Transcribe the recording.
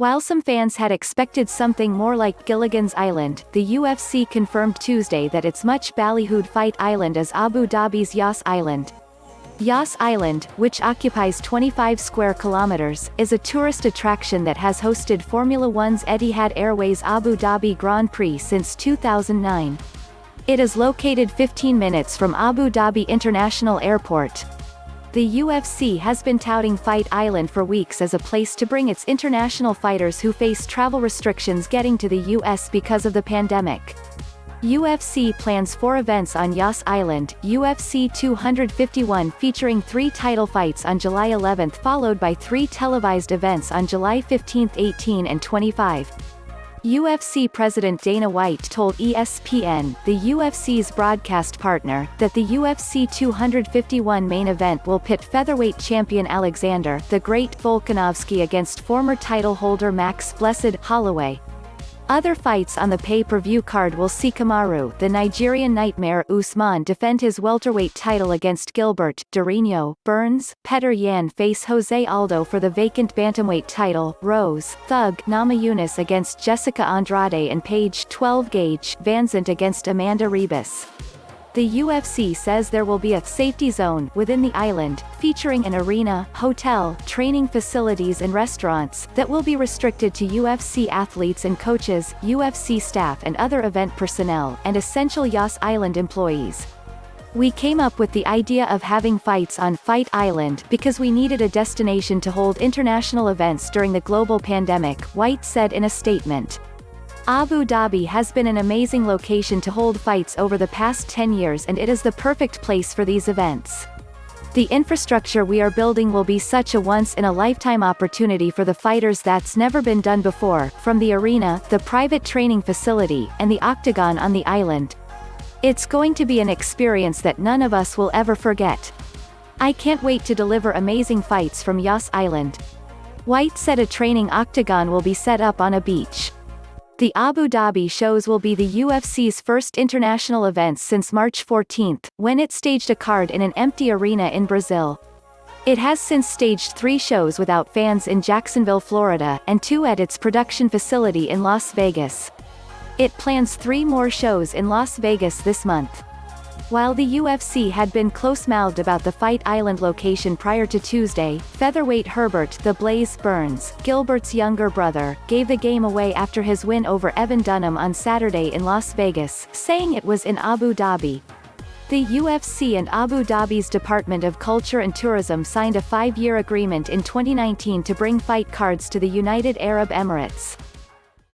While some fans had expected something more like Gilligan's Island, the UFC confirmed Tuesday that its much-ballyhooed fight island is Abu Dhabi's Yas Island. Yas Island, which occupies 25 square kilometers, is a tourist attraction that has hosted Formula One's Etihad Airways Abu Dhabi Grand Prix since 2009. It is located 15 minutes from Abu Dhabi International Airport. The UFC has been touting Fight Island for weeks as a place to bring its international fighters who face travel restrictions getting to the US because of the pandemic. UFC plans 4 events on Yas Island, UFC 251 featuring 3 title fights on July 11 followed by 3 televised events on July 15, 18 and 25. UFC President Dana White told ESPN, the UFC's broadcast partner, that the UFC 251 main event will pit featherweight champion Alexander the Great Volkanovski against former title holder Max "Blessed" Holloway. Other fights on the pay-per-view card will see Kamaru, the Nigerian Nightmare Usman defend his welterweight title against Gilbert, Durinho, Burns, Petr Yan face Jose Aldo for the vacant bantamweight title, Rose, Thug, Namajunas against Jessica Andrade and Paige 12-gauge, VanZant against Amanda Ribas. The UFC says there will be a safety zone within the island, featuring an arena, hotel, training facilities and restaurants, that will be restricted to UFC athletes and coaches, UFC staff and other event personnel, and essential Yas Island employees. We came up with the idea of having fights on Fight Island because we needed a destination to hold international events during the global pandemic, White said in a statement. Abu Dhabi has been an amazing location to hold fights over the past 10 years and it is the perfect place for these events. The infrastructure we are building will be such a once-in-a-lifetime opportunity for the fighters that's never been done before, from the arena, the private training facility, and the octagon on the island. It's going to be an experience that none of us will ever forget. I can't wait to deliver amazing fights from Yas Island. White said a training octagon will be set up on a beach. The Abu Dhabi shows will be the UFC's first international events since March 14, when it staged a card in an empty arena in Brazil. It has since staged 3 shows without fans in Jacksonville, Florida, and 2 at its production facility in Las Vegas. It plans 3 more shows in Las Vegas this month. While the UFC had been close-mouthed about the Fight Island location prior to Tuesday, featherweight Herbert "The Blaze" Burns, Gilbert's younger brother, gave the game away after his win over Evan Dunham on Saturday in Las Vegas, saying it was in Abu Dhabi. The UFC and Abu Dhabi's Department of Culture and Tourism signed a 5-year agreement in 2019 to bring fight cards to the United Arab Emirates.